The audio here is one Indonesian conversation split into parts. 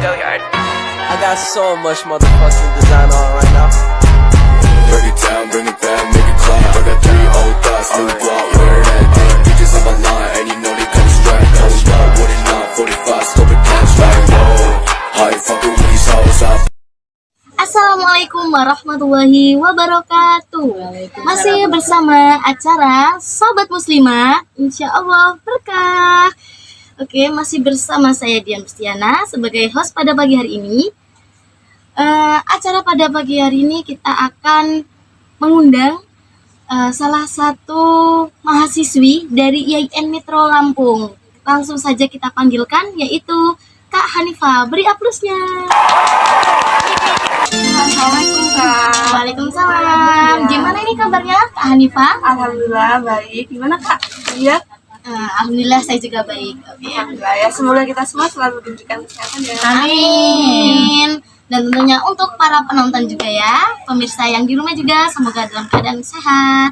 I got so much motherfucking design on right now. Break it down, bring it back, make it clap. I got 3 old thoughts, new block, where that thing. Bitches on my line, and you know they come straight. Hold up, what it not, 45, scope it cash like, whoa. How you fucking with these hoes up? Assalamualaikum warahmatullahi wabarakatuh. Masih bersama acara Sobat Muslimah, Insya Allah berkah. Oke, masih bersama saya Dian Mustiana sebagai host pada pagi hari ini. Acara pada pagi hari ini kita akan mengundang salah satu mahasiswi dari IAIN Metro Lampung. Langsung saja kita panggilkan, yaitu Kak Hanifah. Beri aplausnya. Assalamualaikum Kak. Waalaikumsalam. Gimana ini kabarnya Kak Hanifah? Alhamdulillah baik. Gimana Kak? Iya. Alhamdulillah saya juga baik. Oke. Alhamdulillah ya. Semoga kita semua selalu diberikan kesehatan ya. Amin. Dan tentunya untuk para penonton juga ya, pemirsa yang di rumah juga semoga dalam keadaan sehat.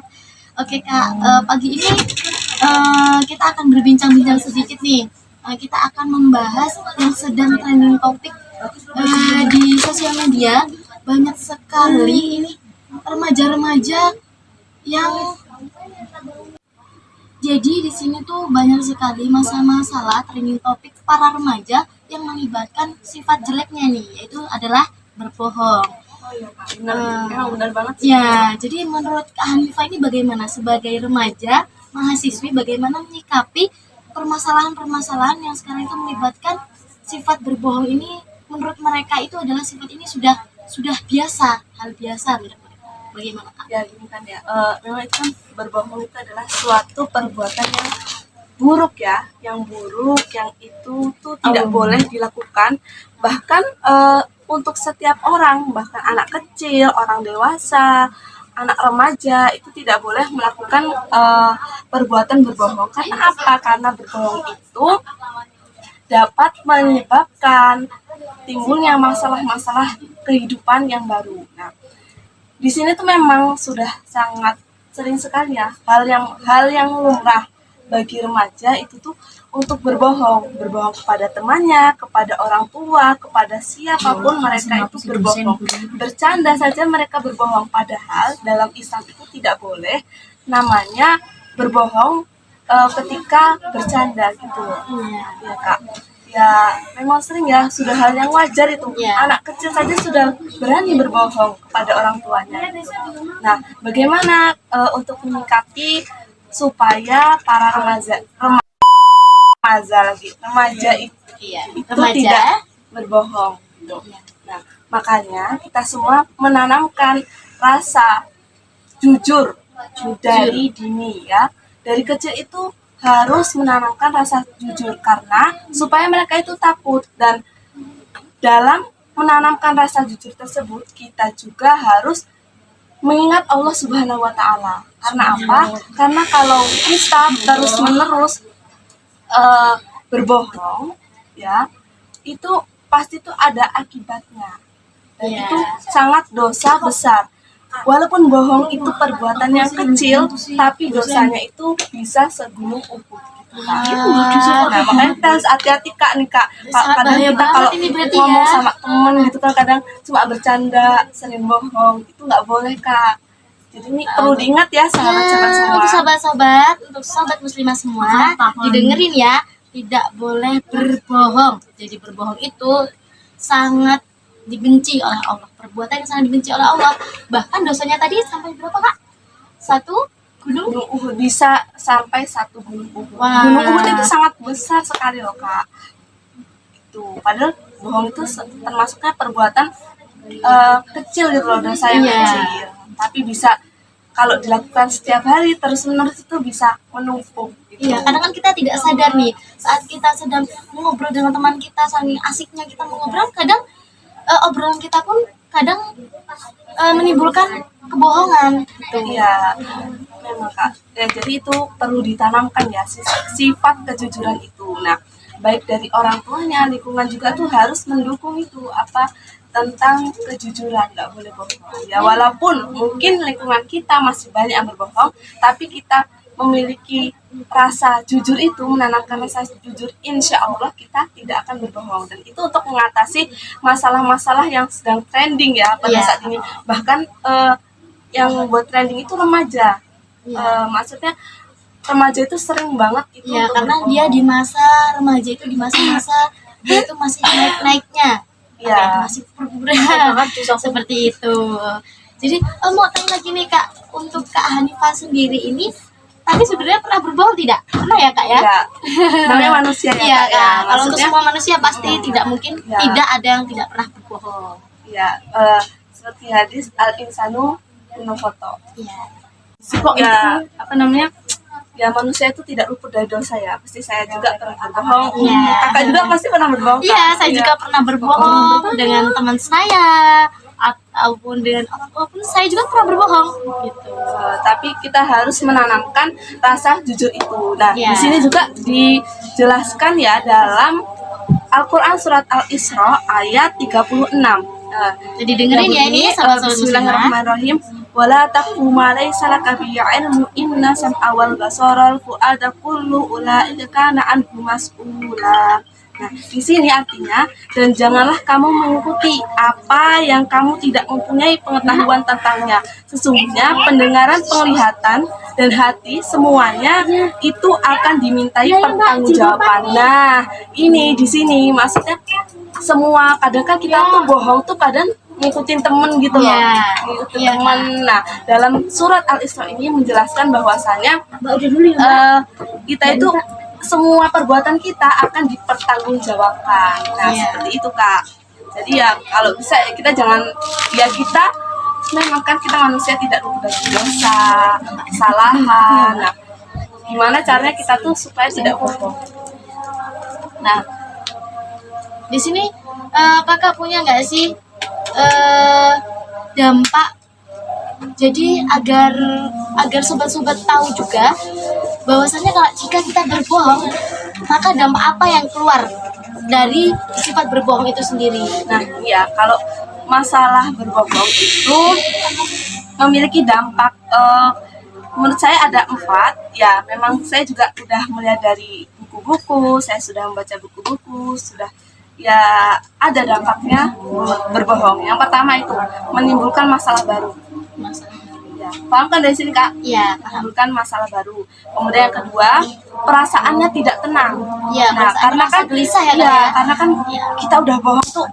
Oke Kak, pagi ini kita akan berbincang-bincang sedikit nih. Kita akan membahas yang sedang trending topik di sosial media. Banyak sekali ini remaja-remaja yang jadi di sini tuh banyak sekali masalah trending topik para remaja yang melibatkan sifat jeleknya nih, yaitu adalah berbohong. Oh iya Kak, benar banget sih. Ya, jadi menurut Kak Hanifah ini bagaimana sebagai remaja, mahasiswi, bagaimana menyikapi permasalahan-permasalahan yang sekarang itu melibatkan sifat berbohong ini? Menurut mereka itu adalah sifat ini sudah biasa, hal biasa menurut mereka. Bagaimana Kak? Ya gini kan ya, memang itu kan berbohong itu adalah suatu perbuatan yang buruk ya, yang itu tuh tidak boleh dilakukan. Bahkan untuk setiap orang, bahkan anak kecil, orang dewasa, anak remaja itu tidak boleh melakukan perbuatan berbohong. Karena apa? Karena berbohong itu dapat menyebabkan timbulnya masalah-masalah kehidupan yang baru. Nah, di sini tuh memang sudah sangat sering sekali ya hal yang lumrah bagi remaja itu tuh untuk berbohong kepada temannya, kepada orang tua, kepada siapapun mereka itu berbohong. Bercanda saja mereka berbohong, padahal dalam Islam itu tidak boleh namanya berbohong ketika bercanda gitu. Ya Kak. Ya memang sering ya, sudah hal yang wajar itu. Anak kecil saja sudah berani berbohong kepada orang tuanya. Nah, bagaimana untuk menyikapi supaya para remaja itu tidak berbohong gitu. Nah, makanya kita semua menanamkan rasa jujur dari dini ya. Dari kecil itu harus menanamkan rasa jujur, karena supaya mereka itu takut. Dan dalam menanamkan rasa jujur tersebut kita juga harus mengingat Allah Subhanahu wa Ta'ala. Karena apa? Karena kalau kita terus-menerus berbohong ya, itu pasti tuh ada akibatnya. Dan itu sangat dosa besar. Walaupun bohong itu perbuatan yang kecil, tapi dosanya itu bisa segunung Uhud. Nah, makanya kita harus hati-hati Kak nih Kak. Kadang kita kalau ngomong sama temen gitu kan, kadang cuma bercanda, sering bohong, itu nggak boleh Kak. Jadi ini perlu diingat ya sahabat-sahabat semua. Untuk sahabat-sahabat, untuk sobat muslimah semua, didengerin ya, tidak boleh berbohong. Jadi berbohong itu sangat dibenci oleh Allah, perbuatan yang sangat dibenci oleh Allah. Bahkan dosanya tadi sampai berapa Kak? 1 gunung Uhud, bisa sampai 1 gunung Uhud. Wah. Gunung Uhud itu sangat besar sekali loh Kak. Itu padahal bohong itu termasuknya perbuatan kecil gitu loh, dosa yang kecil. Tapi bisa kalau dilakukan setiap hari terus-menerus itu bisa menumpuk. Gitu. Iya, kadang kan kita tidak sadar nih, saat kita sedang ngobrol dengan teman kita, saking asiknya kita mengobrol, kadang obrolan kita pun kadang menimbulkan kebohongan. Iya, memang Kak. Ya, jadi itu perlu ditanamkan ya sifat kejujuran itu. Nah, baik dari orang tuanya, lingkungan juga tuh harus mendukung itu tentang kejujuran, nggak boleh bohong. Ya, walaupun mungkin lingkungan kita masih banyak yang berbohong, tapi kita memiliki rasa jujur itu, menanamkan rasa jujur, insya Allah kita tidak akan berbohong. Dan itu untuk mengatasi masalah-masalah yang sedang trending ya pada Iya. saat ini. Bahkan yang buat trending itu remaja. Maksudnya remaja itu sering banget itu Ya, untuk karena berbohong. dia di masa remaja itu, di masa-masa dia itu masih naik-naiknya. Iya. Oke, masih pura-pura seperti itu. Jadi mau tanya lagi nih Kak, untuk Kak Hanifah sendiri ini tadi sebenarnya pernah berbohong tidak? Pernah ya Kak ya? Ya, namanya manusia ya, Iya Kak, Kak. Kalau untuk Maksudnya, semua manusia pasti tidak mungkin Ya. tidak ada yang tidak pernah berbohong. ya seperti hadis al insanu foto. Iya. Kok ya apa namanya? Ya manusia itu tidak luput dari dosa ya. Pasti saya juga pernah berbohong. Iya. Kakak juga pasti pernah berbohong. Iya, Kak? saya juga pernah berbohong dengan teman saya ataupun dengan orang tua pun saya juga pernah berbohong gitu. Tapi kita harus menanamkan rasa jujur itu. Nah, Iya. di sini juga dijelaskan ya dalam Al-Qur'an surat Al-Isra ayat 36. Jadi dengerin ya ini sahabat-sahabat muslimah. Bismillahirrahmanirrahim. Wala taqfu ma laysa laka bihi ilmu inna sam'a wal basara wal fu'ada kullu ulaika kana anhu mas'ula. Nah, di sini artinya, dan janganlah kamu mengikuti apa yang kamu tidak mempunyai pengetahuan tentangnya. Sesungguhnya pendengaran, penglihatan, dan hati semuanya itu akan dimintai pertanggungjawaban. Nah, ini di sini maksudnya semua kadang kan kita tuh bohong tuh kadang ngikutin temen gitu loh, Iya. ngikutin Iya, temen. Nah, dalam surat Al-Isra ini menjelaskan bahwasanya Mbak udah dulu ya. kita itu semua perbuatan kita akan dipertanggungjawabkan. Nah, Iya. seperti itu Kak. Jadi ya kalau bisa ya kita jangan, ya kita memang kan kita manusia tidak luput dari dosa, kesalahan. Nah, gimana caranya kita tuh supaya tidak bohong? Nah, di sini kakak punya nggak sih dampak? Jadi agar sobat-sobat tahu juga bahwasanya kalau jika kita berbohong, maka dampak apa yang keluar dari sifat berbohong itu sendiri. Nah, iya, kalau masalah berbohong itu memiliki dampak, menurut saya ada 4. Ya, memang saya juga sudah melihat dari buku-buku, saya sudah membaca buku-buku, sudah ya ada dampaknya berbohong. Yang pertama itu menimbulkan masalah baru. Ya, paham kan dari sini Kak? Iya, paham. Menimbulkan masalah baru. Kemudian yang kedua, perasaannya tidak tenang. Iya, Nah, karena kan gelisah ya, Kak, iya, ya? karena kan kita udah bohong tuh,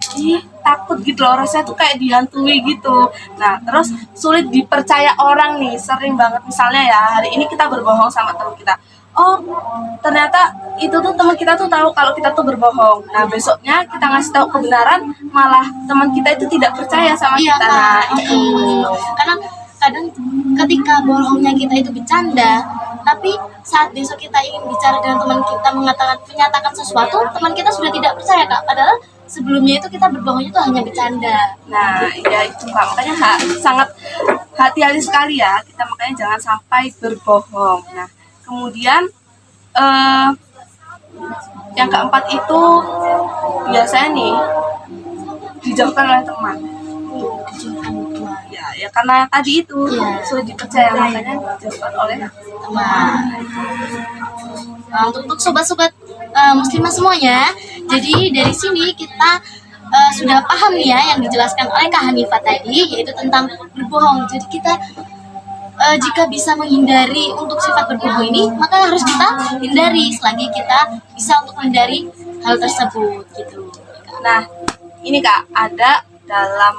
takut gitu loh, rasanya tuh kayak dihantui gitu. Nah, terus sulit dipercaya orang nih, sering banget misalnya ya, hari ini kita berbohong sama teman kita. Oh, ternyata itu tuh teman kita tuh tahu kalau kita tuh berbohong. Nah, besoknya kita ngasih tahu kebenaran, malah teman kita itu tidak percaya sama Iya, kita. Kak. Nah, itu. Karena kadang ketika bohongnya kita itu bercanda, tapi saat besok kita ingin bicara dengan teman kita menyatakan sesuatu, teman kita sudah tidak percaya Kak. Padahal sebelumnya itu kita berbohongnya itu hanya bercanda. Nah, ya itu Kak, makanya sangat hati-hati sekali ya kita, makanya jangan sampai berbohong. Nah, kemudian yang keempat itu biasanya nih dijauhkan oleh teman. Ya karena tadi itu Iya. sulit dipercaya, makanya dijauhkan oleh Teman. Nah, untuk sobat-sobat muslimah semuanya, jadi dari sini kita sudah paham nih ya yang dijelaskan oleh Kak Hanifah tadi, yaitu tentang berbohong. Jadi kita jika bisa menghindari untuk sifat berbohong ini, maka harus kita hindari selagi kita bisa untuk menghindari hal tersebut gitu. Nah, ini Kak, ada dalam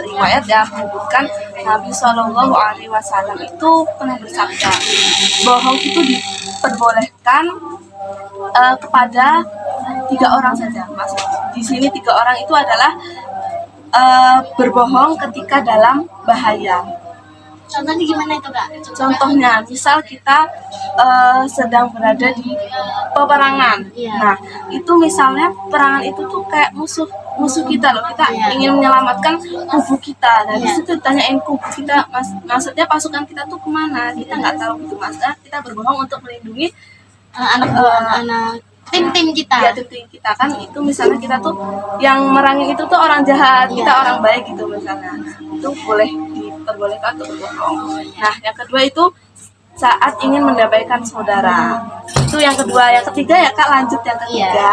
riwayat yang menyebutkan Nabi Shallallahu Alaihi Wasallam itu pernah bersabda, bohong itu diperbolehkan kepada 3 orang saja. Maksud di sini 3 orang itu adalah berbohong ketika dalam bahaya. Contohnya gimana itu Kak? Contohnya, misal kita sedang berada di peperangan. Iya. Nah, itu misalnya peperangan itu tuh kayak musuh kita loh. Kita Iya. ingin menyelamatkan kubu kita. Nah, di Iya. situ ditanyain kubu kita, maksudnya pasukan kita tuh kemana? Kita nggak tahu gitu, maksudnya kita berbohong untuk melindungi anak tim kita. ya tim kita kan. Itu misalnya kita tuh yang merangin itu tuh orang jahat, Iya. kita orang baik gitu misalnya. Itu boleh diperbolehkan untuk berbohong. Nah, yang kedua itu saat ingin mendamaikan saudara. Itu yang kedua. Yang ketiga ya Kak, lanjut yang ketiga.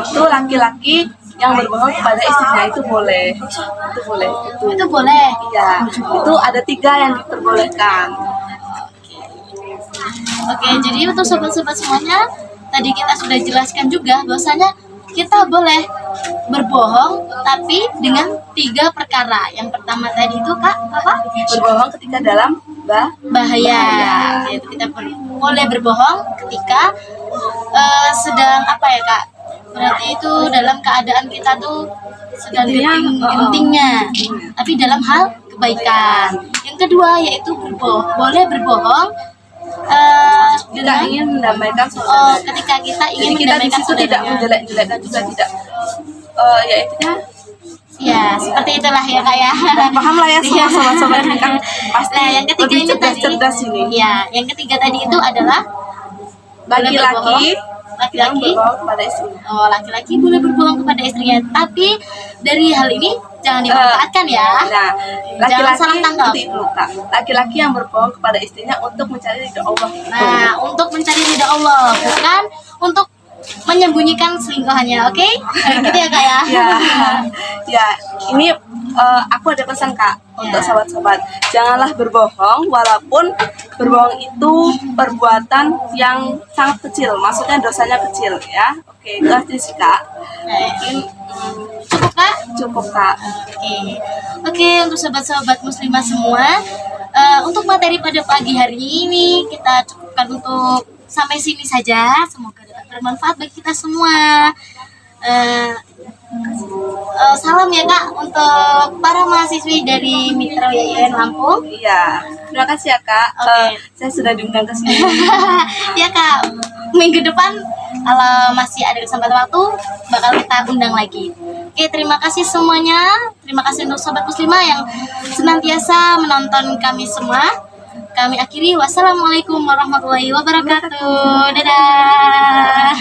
Itu laki-laki yang berbohong kepada istrinya itu boleh. Itu boleh. Itu boleh. Iya. Itu ada 3 yang diperbolehkan. Oke, jadi untuk sobat-sobat semuanya, tadi kita sudah jelaskan juga bahwasanya kita boleh berbohong tapi dengan 3 perkara. Yang pertama tadi itu Kak, apa? Berbohong ketika dalam Bahaya. Yaitu kita boleh berbohong ketika sedang apa ya Kak? Berarti itu dalam keadaan kita tuh sedang genting-gentingnya, tapi dalam hal kebaikan. Yang kedua yaitu boleh berbohong kita ingin mendamaikan saudara. Ketika kita ingin Jadi kita di mendamaikan situ tidak saudaranya. menjelek-jelekkan juga, tidak ya intinya Ya, seperti itulah ya Kak ya. paham lah ya semua sobat-sobat ini kan pasti Nah, yang ketiga lebih ini tadi, cerdas ini. ya, yang ketiga tadi itu adalah Laki-laki yang laki-laki. berbohong kepada istrinya. Oh, laki-laki boleh berbohong kepada istrinya, tapi dari hal ini jangan dimanfaatkan ya. Nah, Jangan salah laki-laki tangkap. seperti itu Kak. Laki-laki yang berbohong kepada istrinya untuk mencari ridho Allah. Nah, untuk mencari ridha Allah, bukan untuk menyembunyikan selingkuhannya, oke? Gitu ya Kak ya. Ya, ini aku ada pesan Kak untuk Ya. sobat-sobat. Janganlah berbohong, walaupun berbohong itu perbuatan yang sangat kecil, maksudnya dosanya kecil ya. Oke, itu aja sih Kak. Mungkin Cukup Kak? cukup Kak. Oke, untuk sobat-sobat muslimah semua, untuk materi pada pagi hari ini kita cukupkan untuk sampai sini saja. Semoga dapat bermanfaat bagi kita semua. Salam ya Kak untuk para mahasiswi dari Mitra YIN Lampung. Iya, terima kasih ya Kak. Oke. Saya sudah diundang ke sini. Ya Kak, minggu depan kalau masih ada kesempatan waktu bakal kita undang lagi. Oke, terima kasih semuanya. Terima kasih untuk sobat muslimah yang senantiasa menonton kami semua. Kami akhiri, wassalamualaikum warahmatullahi wabarakatuh. Dadah.